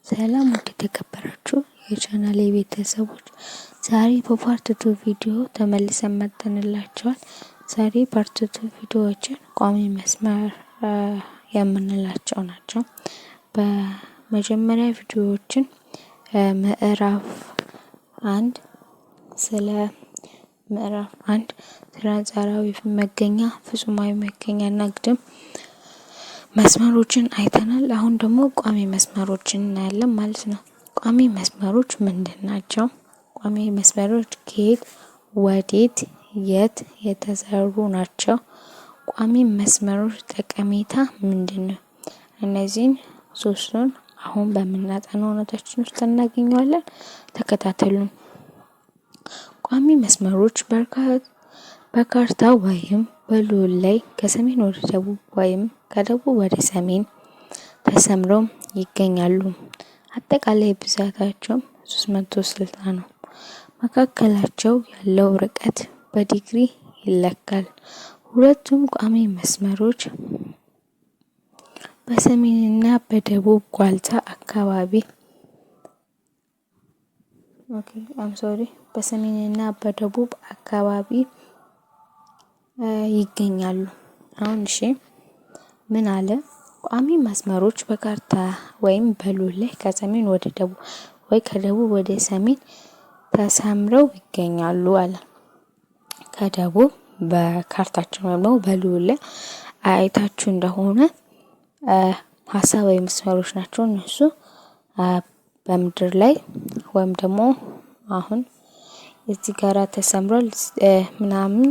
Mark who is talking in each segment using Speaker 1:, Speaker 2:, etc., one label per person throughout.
Speaker 1: ሰላም ውድ የተከበራችሁ የቻናሌ ቤተሰቦች፣ ዛሬ በፓርት 2 ቪዲዮ ተመልሰን መጥተንላችኋል። ዛሬ ፓርት 2 ቪዲዮዎችን ቋሚ መስመር የምንላቸው ናቸው። በመጀመሪያ ቪዲዮዎችን ምዕራፍ 1 ስለ አንጻራዊ መገኛ፣ ፍጹማዊ መገኛ እና ግድም መስመሮችን አይተናል። አሁን ደግሞ ቋሚ መስመሮችን እናያለን ማለት ነው። ቋሚ መስመሮች ምንድን ናቸው? ቋሚ መስመሮች ከየት ወዴት የት የተሰሩ ናቸው? ቋሚ መስመሮች ጠቀሜታ ምንድን ነው? እነዚህን ሶስቱን አሁን በምናጠናው ኖታችን ውስጥ እናገኘዋለን። ተከታተሉን። ቋሚ መስመሮች በካርታ ወይም በሉል ላይ ከሰሜን ወደ ደቡብ ወይም ከደቡብ ወደ ሰሜን ተሰምረው ይገኛሉ። አጠቃላይ ብዛታቸው 360 ነው። መካከላቸው ያለው ርቀት በዲግሪ ይለካል። ሁለቱም ቋሚ መስመሮች በሰሜንና በደቡብ ዋልታ አካባቢ በሰሜንና በደቡብ አካባቢ ይገኛሉ። አሁን ምን አለ? ቋሚ መስመሮች በካርታ ወይም በሉል ላይ ከሰሜን ወደ ደቡብ ወይ ከደቡብ ወደ ሰሜን ተሰምረው ይገኛሉ አለ። ከደቡብ በካርታችን ወይም ደግሞ በሉል ላይ አይታችሁ እንደሆነ ሀሳባዊ መስመሮች ናቸው እነሱ በምድር ላይ ወይም ደግሞ አሁን እዚህ ጋራ ተሰምሯል ምናምን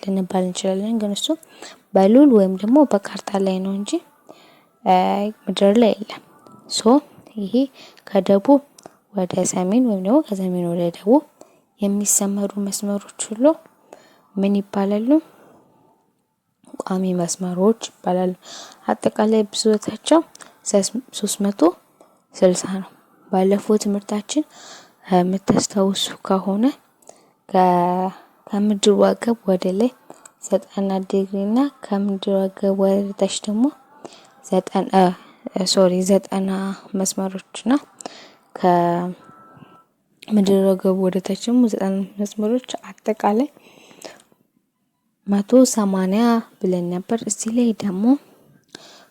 Speaker 1: ልንባል እንችላለን። ግን እሱ በሉል ወይም ደግሞ በካርታ ላይ ነው እንጂ ምድር ላይ የለም። ይሄ ከደቡብ ወደ ሰሜን ወይም ደግሞ ከሰሜን ወደ ደቡብ የሚሰመሩ መስመሮች ሁሉ ምን ይባላሉ? ቋሚ መስመሮች ይባላሉ። አጠቃላይ ብዛታቸው 360 ነው። ባለፈው ትምህርታችን የምታስታውሱ ከሆነ ከምድር ወገብ ወደ ላይ 90 ዲግሪ እና ከምድር ወገብ ወደ ታች ደግሞ 90 መስመሮችና ከምድር ወገብ ወደ ታች ደግሞ 90 መስመሮች አጠቃላይ 180 ብለን ነበር። እዚህ ላይ ደግሞ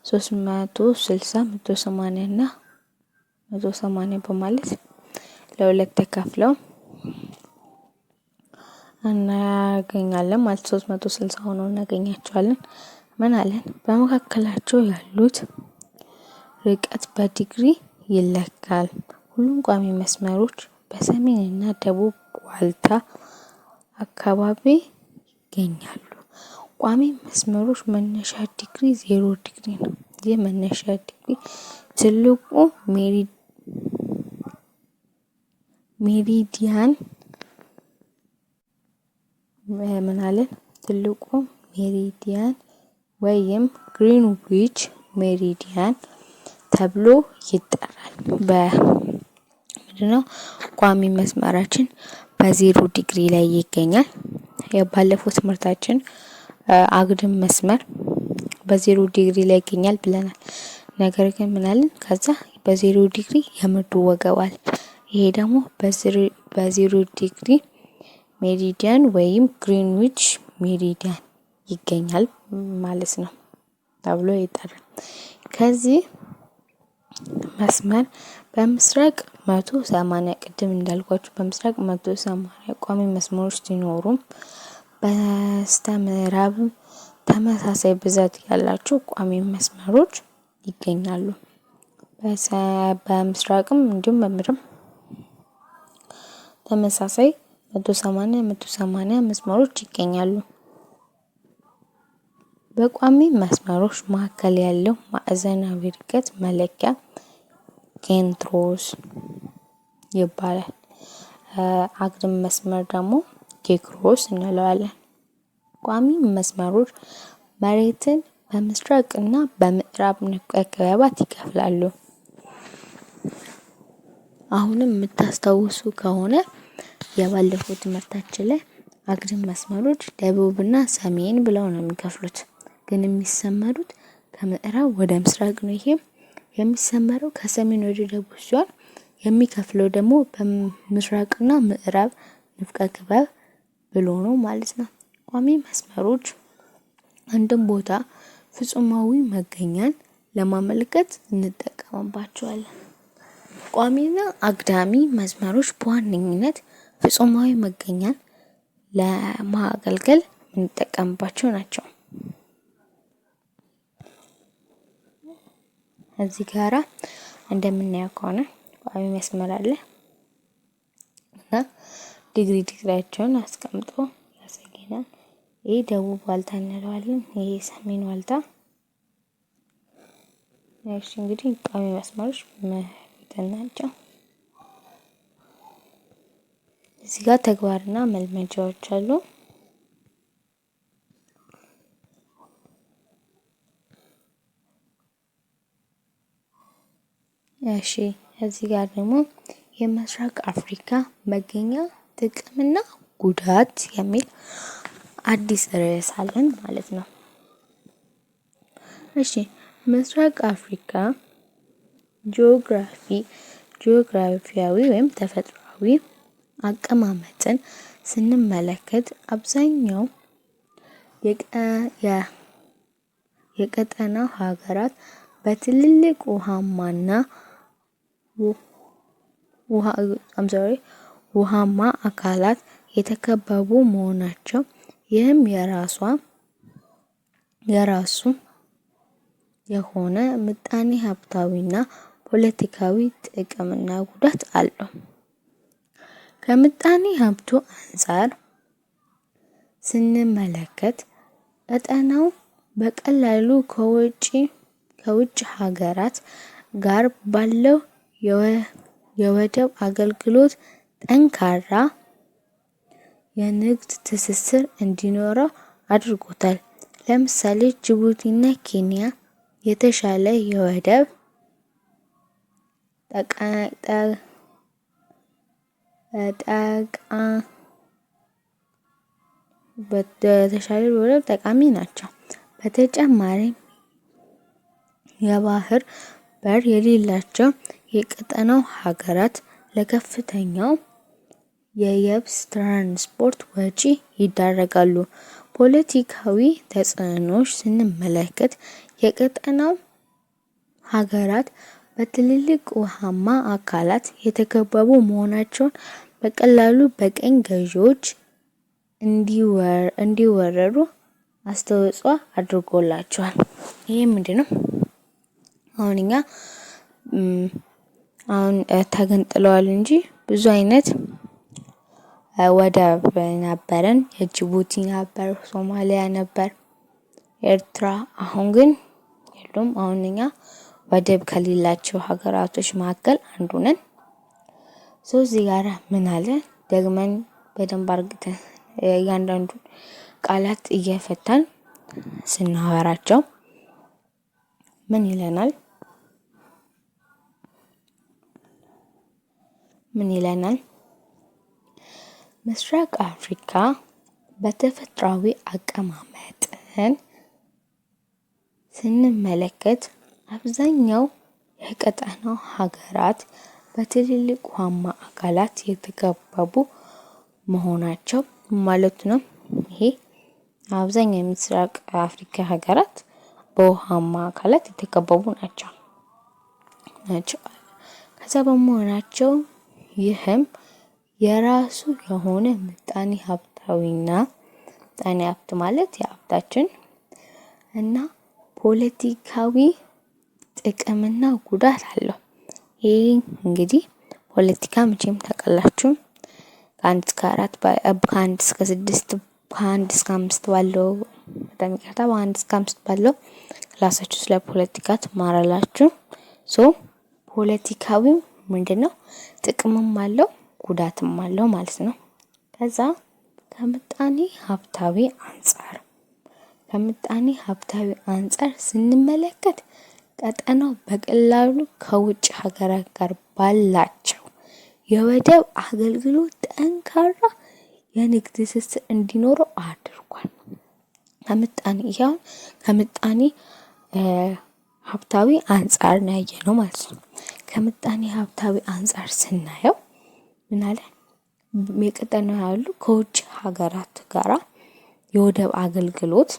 Speaker 1: 360 180 እና 180 በማለት ለሁለት ተከፍለው እናገኛለን ማለት 360 ሆኖ እናገኛቸዋለን። ምን አለን? በመካከላቸው ያሉት ርቀት በዲግሪ ይለካል። ሁሉም ቋሚ መስመሮች በሰሜን እና ደቡብ ዋልታ አካባቢ ይገኛሉ። ቋሚ መስመሮች መነሻ ዲግሪ 0 ዲግሪ ነው። ይህ መነሻ ዲግሪ ትልቁ ሜሪዲያን ትልቁ ሜሪዲያን ወይም ግሪንዊች ሜሪዲያን ተብሎ ይጠራል። በምንድነው ቋሚ መስመራችን በ0 ዲግሪ ላይ ይገኛል። የባለፈው ትምህርታችን አግድም መስመር በ0 ዲግሪ ላይ ይገኛል ብለናል። ነገር ግን ምን አለን? ከዛ በ0 ዲግሪ የምድሩ ወገባል። ይሄ ደግሞ በ0 ዲግሪ ሜሪዲያን ወይም ግሪንዊች ሜሪዲያን ይገኛል ማለት ነው ተብሎ ይጠራል። ከዚህ መስመር በምስራቅ 180 ቅድም እንዳልኳችሁ በምስራቅ 180 ቋሚ መስመሮች ሲኖሩም በስተ ምዕራብ ተመሳሳይ ብዛት ያላቸው ቋሚ መስመሮች ይገኛሉ። በምስራቅም እንዲሁም በምዕራብ ተመሳሳይ 180 መስመሮች ይገኛሉ። በቋሚ መስመሮች መካከል ያለው ማዕዘናዊ ርቀት መለኪያ ኬንትሮስ ይባላል። አግድም መስመር ደግሞ ኬክሮስ እንለዋለን። ቋሚ መስመሮች መሬትን በምስራቅ እና በምዕራብ ንፍቀ ክበባት ይከፍላሉ። አሁንም የምታስታውሱ ከሆነ የባለፈው ትምህርታችን ላይ አግድም መስመሮች ደቡብና ሰሜን ብለው ነው የሚከፍሉት። ግን የሚሰመሩት ከምዕራብ ወደ ምስራቅ ነው። ይሄም የሚሰመረው ከሰሜን ወደ ደቡብ ሲሆን የሚከፍለው ደግሞ በምስራቅና ምዕራብ ንፍቀ ክበብ ብሎ ነው ማለት ነው። ቋሚ መስመሮች አንድን ቦታ ፍጹማዊ መገኛን ለማመልከት እንጠቀምባቸዋለን። ቋሚና አግዳሚ መስመሮች በዋነኝነት ፍጹማዊ መገኛን ለማገልገል እንጠቀምባቸው ናቸው። እዚህ ጋራ እንደምናየው ከሆነ ቋሚ መስመር አለ እና ዲግሪያቸውን አስቀምጦ ያሳየናል። ይሄ ደቡብ ዋልታ እንለዋለን። ይሄ ሰሜን ዋልታ። እሺ እንግዲህ ቋሚ መስመሮች ናቸው። እዚህ ጋር ተግባርና መልመጃዎች አሉ። እሺ እዚህ ጋር ደግሞ የምስራቅ አፍሪካ መገኛ ጥቅምና ጉዳት የሚል አዲስ ርዕስ አለን ማለት ነው። እሺ ምስራቅ አፍሪካ ጂኦግራፊያዊ ወይም ተፈጥሯዊ አቀማመጥን ስንመለከት አብዛኛው የቀጠናው ሀገራት በትልልቅ ውሃማ አካላት የተከበቡ መሆናቸው ይህም የራሱ የሆነ ምጣኔ ሀብታዊና ፖለቲካዊ ጥቅምና ጉዳት አለው። ከምጣኔ ሀብቱ አንፃር ስንመለከት ቀጠናው በቀላሉ ከውጭ ሀገራት ጋር ባለው የወደብ አገልግሎት ጠንካራ የንግድ ትስስር እንዲኖረው አድርጎታል። ለምሳሌ ጅቡቲና ኬንያ የተሻለ የወደብ ጠቃሚ ናቸው። በተጨማሪም የባህር በር የሌላቸው የቀጠናው ሀገራት ለከፍተኛው የየብስ ትራንስፖርት ወጪ ይዳረጋሉ። ፖለቲካዊ ተጽዕኖዎች ስንመለከት የቀጠናው ሀገራት በትልልቅ ውሃማ አካላት የተከበቡ መሆናቸውን በቀላሉ በቀኝ ገዢዎች እንዲወረሩ አስተዋጽኦ አድርጎላቸዋል። ይሄ ምንድነው? አሁን ተገንጥለዋል እንጂ ብዙ አይነት ወደብ ነበረን። የጅቡቲ ነበር፣ ሶማሊያ ነበር፣ ኤርትራ። አሁን ግን የሉም። አሁን እኛ ወደብ ከሌላቸው ሀገራቶች መካከል አንዱ ነን። እዚህ ጋር ምን አለ? ደግመን በደንብ አርግተን እያንዳንዱን ቃላት እየፈታን ስናወራቸው ምን ይለናል? ምስራቅ አፍሪካ በተፈጥሯዊ አቀማመጥን ስንመለከት አብዛኛው የቀጠናው ሀገራት በትልልቅ ውሃማ አካላት የተከበቡ መሆናቸው ማለት ነው። ይሄ አብዛኛው የምስራቅ አፍሪካ ሀገራት በውሃማ አካላት የተከበቡ ናቸው። ከዛ በመሆናቸው ይህም የራሱ የሆነ ምጣኔ ሀብታዊና ምጣኔ ሀብት ማለት የሀብታችን እና ፖለቲካዊ ጥቅምና ጉዳት አለው። ይህ እንግዲህ ፖለቲካ መቼም ታውቃላችሁ ከ1 እስከ 4 ከ1 እስከ 6 ከ1 እስከ 5 ባለው በጣም ይቅርታ በ1 እስከ 5 ባለው ክላሳችሁ ስለ ፖለቲካ ትማራላችሁ። ፖለቲካዊው ምንድነው? ጥቅምም አለው ጉዳትም አለው ማለት ነው። ከዛ ከምጣኔ ሀብታዊ አንፃር ስንመለከት ቀጠናው በቀላሉ ከውጭ ሀገራት ጋር ባላቸው የወደብ አገልግሎት ጠንካራ የንግድ ትስስር እንዲኖረው አድርጓል። ከምጣኔ ሀብታዊ አንፃር ነው ያየነው ማለት ነው። ከምጣኔ ሀብታዊ አንፃር ስናየው ምን አለ የቀጠናው ያሉ ከውጭ ሀገራት ጋራ የወደብ አገልግሎት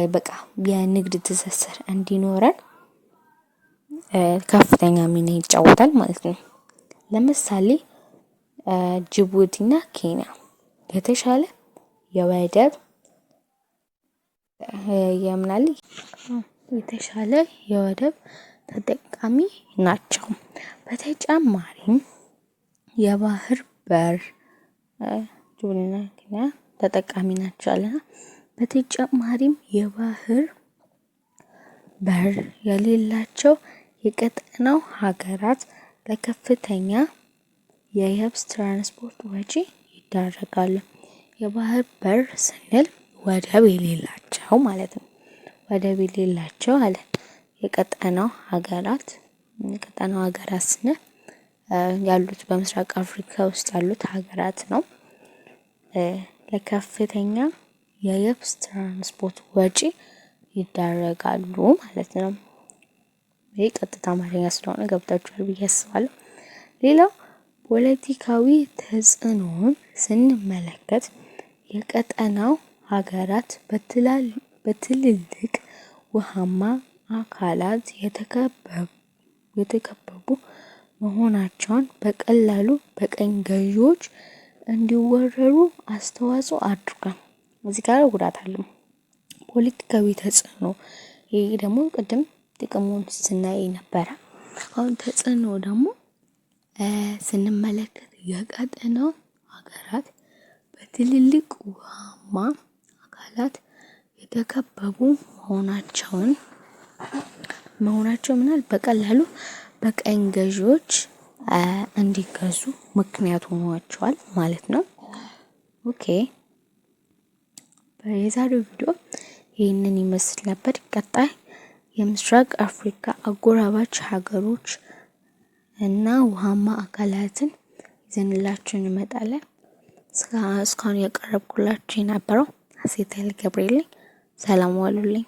Speaker 1: በቃ የንግድ ትስስር እንዲኖረን ከፍተኛ ሚና ይጫወታል ማለት ነው። ለምሳሌ ጅቡቲና ኬንያ የተሻለ የወደብ የምናል የተሻለ የወደብ ተጠቃሚ ናቸው። በተጨማሪም የባህር በር ጅቡቲና ኬንያ ተጠቃሚ ናቸው አለና በተጨማሪም የባህር በር የሌላቸው የቀጠናው ሀገራት ለከፍተኛ የየብስ ትራንስፖርት ወጪ ይዳረጋሉ። የባህር በር ስንል ወደብ የሌላቸው ማለት ነው። ወደብ የሌላቸው አለ የቀጠናው ሀገራት ስንል ያሉት በምስራቅ አፍሪካ ውስጥ ያሉት ሀገራት ነው። ለከፍተኛ የየብስ ትራንስፖርት ወጪ ይዳረጋሉ ማለት ነው። ይሄ ቀጥታ አማርኛ ስለሆነ ገብታችኋል ብዬ አስባለሁ። ሌላው ፖለቲካዊ ተጽዕኖን ስንመለከት የቀጠናው ሀገራት በትልልቅ ውሃማ አካላት የተከበቡ መሆናቸውን በቀላሉ በቀኝ ገዢዎች እንዲወረሩ አስተዋጽኦ አድርጓል። እዚህ ጋር ጉዳት አለው። ፖለቲካዊ ተጽዕኖ ይሄ ደግሞ ቅድም ጥቅሙን ስናይ ነበረ። አሁን ተጽዕኖ ደግሞ ስንመለከት የቀጠናው ሀገራት በትልልቅ ውሃማ አካላት የተከበቡ መሆናቸው ምናል በቀላሉ በቀኝ ገዢዎች እንዲገዙ ምክንያት ሆኗቸዋል ማለት ነው። ኦኬ በዛሬው ቪዲዮ ይህንን ይመስል ነበር። ቀጣይ የምስራቅ አፍሪካ አጎራባች ሀገሮች እና ውሃማ አካላትን ይዘንላችሁ እንመጣለን። እስካሁን ያቀረብኩላችሁ የነበረው ሀሴት ኃይለ ገብርኤል። ሰላም ዋሉልኝ።